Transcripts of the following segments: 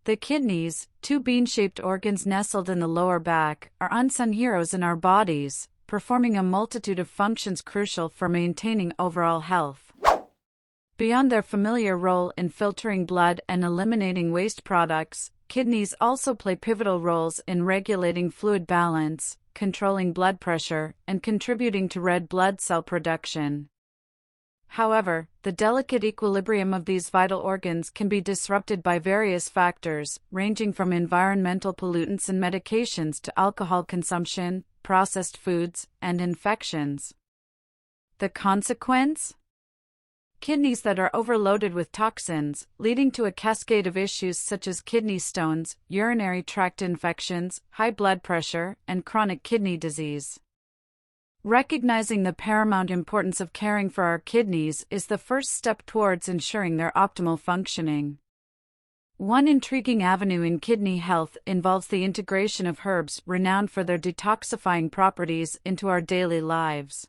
The kidneys, two bean-shaped organs nestled in the lower back, are unsung heroes in our bodies, performing a multitude of functions crucial for maintaining overall health. Beyond their familiar role in filtering blood and eliminating waste products, kidneys also play pivotal roles in regulating fluid balance, controlling blood pressure, and contributing to red blood cell production. However, the delicate equilibrium of these vital organs can be disrupted by various factors, ranging from environmental pollutants and medications to alcohol consumption, processed foods, and infections. The consequence? Kidneys that are overloaded with toxins, leading to a cascade of issues such as kidney stones, urinary tract infections, high blood pressure, and chronic kidney disease. Recognizing the paramount importance of caring for our kidneys is the first step towards ensuring their optimal functioning. One intriguing avenue in kidney health involves the integration of herbs renowned for their detoxifying properties into our daily lives.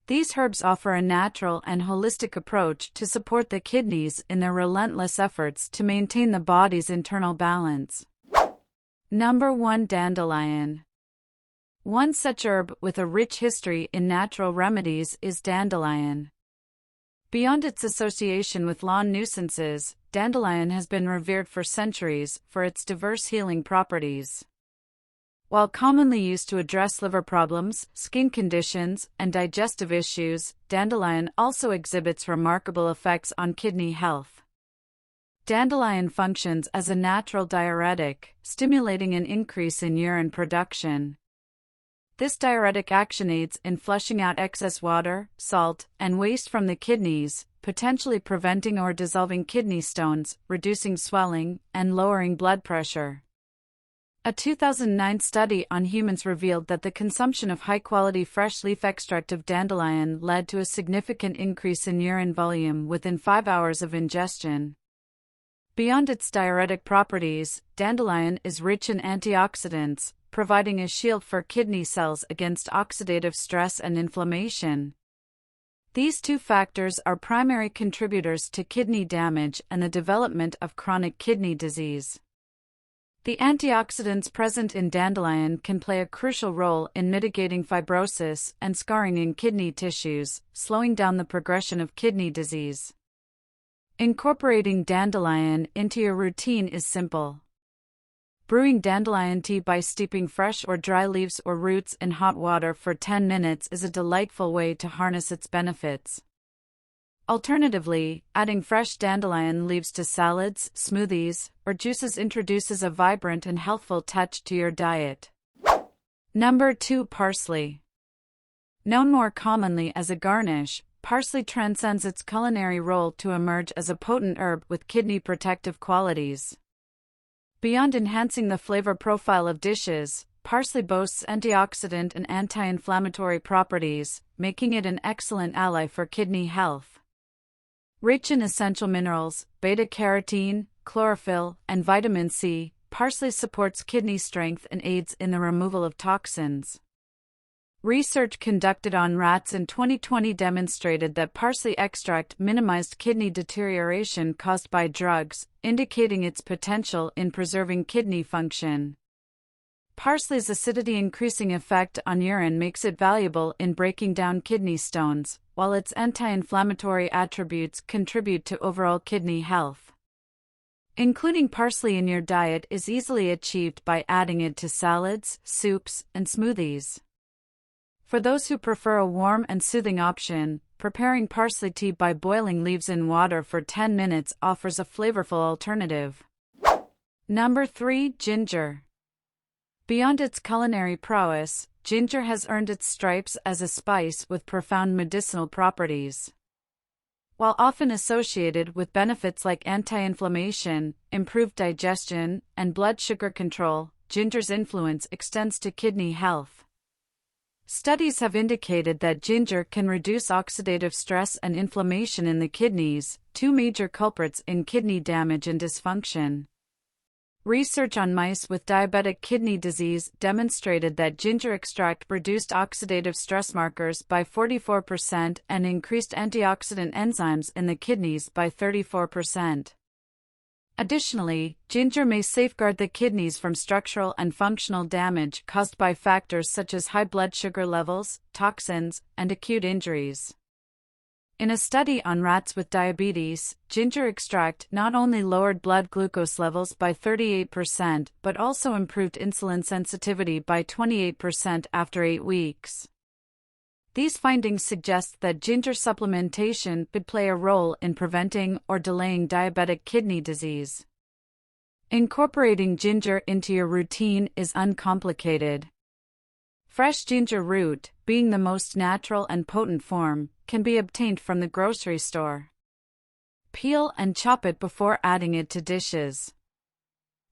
These herbs offer a natural and holistic approach to support the kidneys in their relentless efforts to maintain the body's internal balance. Number 1. Dandelion. One such herb with a rich history in natural remedies is dandelion. Beyond its association with lawn nuisances, dandelion has been revered for centuries for its diverse healing properties. While commonly used to address liver problems, skin conditions, and digestive issues, dandelion also exhibits remarkable effects on kidney health. Dandelion functions as a natural diuretic, stimulating an increase in urine production. This diuretic action aids in flushing out excess water, salt, and waste from the kidneys, potentially preventing or dissolving kidney stones, reducing swelling, and lowering blood pressure. A 2009 study on humans revealed that the consumption of high-quality fresh leaf extract of dandelion led to a significant increase in urine volume within 5 hours of ingestion. Beyond its diuretic properties, dandelion is rich in antioxidants, providing a shield for kidney cells against oxidative stress and inflammation. These two factors are primary contributors to kidney damage and the development of chronic kidney disease. The antioxidants present in dandelion can play a crucial role in mitigating fibrosis and scarring in kidney tissues, slowing down the progression of kidney disease. Incorporating dandelion into your routine is simple. Brewing dandelion tea by steeping fresh or dry leaves or roots in hot water for 10 minutes is a delightful way to harness its benefits. Alternatively, adding fresh dandelion leaves to salads, smoothies, or juices introduces a vibrant and healthful touch to your diet. Number 2. Parsley. Known more commonly as a garnish, parsley transcends its culinary role to emerge as a potent herb with kidney protective qualities. Beyond enhancing the flavor profile of dishes, parsley boasts antioxidant and anti-inflammatory properties, making it an excellent ally for kidney health. Rich in essential minerals, beta-carotene, chlorophyll, and vitamin C, parsley supports kidney strength and aids in the removal of toxins. Research conducted on rats in 2020 demonstrated that parsley extract minimized kidney deterioration caused by drugs, indicating its potential in preserving kidney function. Parsley's acidity-increasing effect on urine makes it valuable in breaking down kidney stones, while its anti-inflammatory attributes contribute to overall kidney health. Including parsley in your diet is easily achieved by adding it to salads, soups, and smoothies. For those who prefer a warm and soothing option, preparing parsley tea by boiling leaves in water for 10 minutes offers a flavorful alternative. Number 3. Ginger. Beyond its culinary prowess, ginger has earned its stripes as a spice with profound medicinal properties. While often associated with benefits like anti-inflammation, improved digestion, and blood sugar control, ginger's influence extends to kidney health. Studies have indicated that ginger can reduce oxidative stress and inflammation in the kidneys, two major culprits in kidney damage and dysfunction. Research on mice with diabetic kidney disease demonstrated that ginger extract reduced oxidative stress markers by 44% and increased antioxidant enzymes in the kidneys by 34%. Additionally, ginger may safeguard the kidneys from structural and functional damage caused by factors such as high blood sugar levels, toxins, and acute injuries. In a study on rats with diabetes, ginger extract not only lowered blood glucose levels by 38% but also improved insulin sensitivity by 28% after 8 weeks. These findings suggest that ginger supplementation could play a role in preventing or delaying diabetic kidney disease. Incorporating ginger into your routine is uncomplicated. Fresh ginger root, being the most natural and potent form, can be obtained from the grocery store. Peel and chop it before adding it to dishes.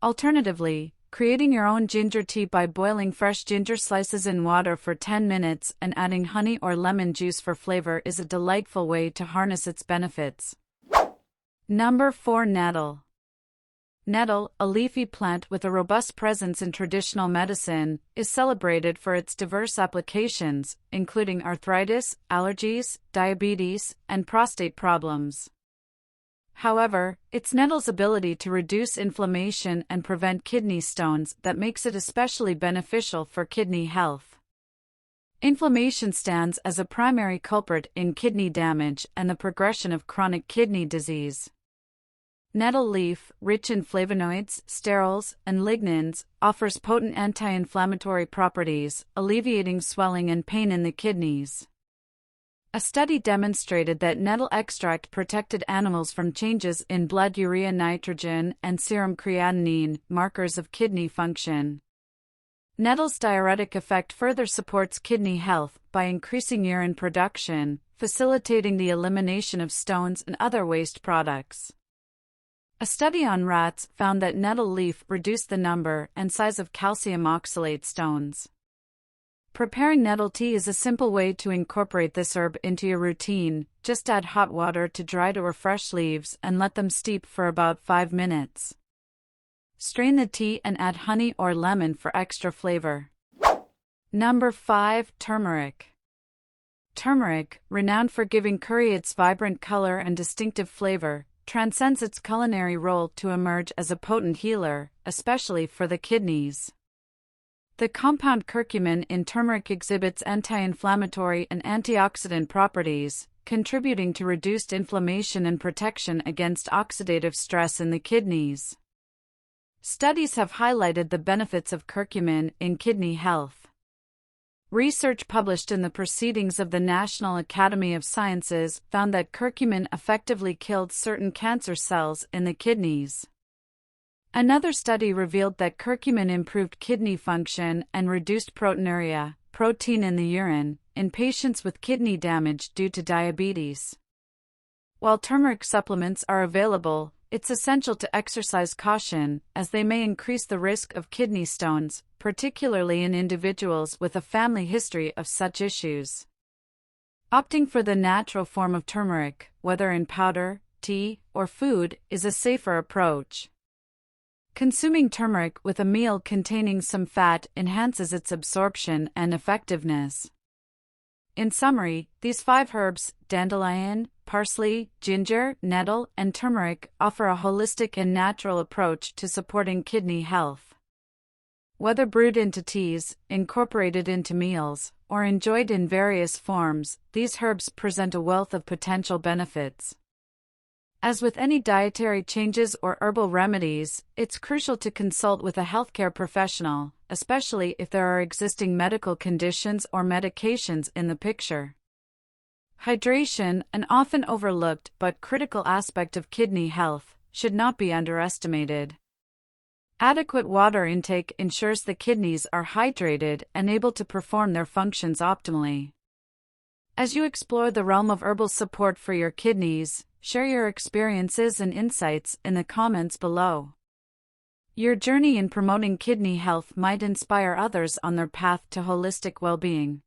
Alternatively, creating your own ginger tea by boiling fresh ginger slices in water for 10 minutes and adding honey or lemon juice for flavor is a delightful way to harness its benefits. Number 4. Nettle. Nettle, a leafy plant with a robust presence in traditional medicine, is celebrated for its diverse applications, including arthritis, allergies, diabetes, and prostate problems. However, it's nettle's ability to reduce inflammation and prevent kidney stones that makes it especially beneficial for kidney health. Inflammation stands as a primary culprit in kidney damage and the progression of chronic kidney disease. Nettle leaf, rich in flavonoids, sterols, and lignans, offers potent anti-inflammatory properties, alleviating swelling and pain in the kidneys. A study demonstrated that nettle extract protected animals from changes in blood urea nitrogen and serum creatinine, markers of kidney function. Nettle's diuretic effect further supports kidney health by increasing urine production, facilitating the elimination of stones and other waste products. A study on rats found that nettle leaf reduced the number and size of calcium oxalate stones. Preparing nettle tea is a simple way to incorporate this herb into your routine. Just add hot water to dried or fresh leaves and let them steep for about 5 minutes. Strain the tea and add honey or lemon for extra flavor. Number 5. Turmeric. Turmeric, renowned for giving curry its vibrant color and distinctive flavor, transcends its culinary role to emerge as a potent healer, especially for the kidneys. The compound curcumin in turmeric exhibits anti-inflammatory and antioxidant properties, contributing to reduced inflammation and protection against oxidative stress in the kidneys. Studies have highlighted the benefits of curcumin in kidney health. Research published in the Proceedings of the National Academy of Sciences found that curcumin effectively killed certain cancer cells in the kidneys. Another study revealed that curcumin improved kidney function and reduced proteinuria, protein in the urine, in patients with kidney damage due to diabetes. While turmeric supplements are available, it's essential to exercise caution, as they may increase the risk of kidney stones, particularly in individuals with a family history of such issues. Opting for the natural form of turmeric, whether in powder, tea, or food, is a safer approach. Consuming turmeric with a meal containing some fat enhances its absorption and effectiveness. In summary, these 5 herbs, dandelion, parsley, ginger, nettle, and turmeric, offer a holistic and natural approach to supporting kidney health. Whether brewed into teas, incorporated into meals, or enjoyed in various forms, these herbs present a wealth of potential benefits. As with any dietary changes or herbal remedies, it's crucial to consult with a healthcare professional, especially if there are existing medical conditions or medications in the picture. Hydration, an often overlooked but critical aspect of kidney health, should not be underestimated. Adequate water intake ensures the kidneys are hydrated and able to perform their functions optimally. As you explore the realm of herbal support for your kidneys, share your experiences and insights in the comments below. Your journey in promoting kidney health might inspire others on their path to holistic well-being.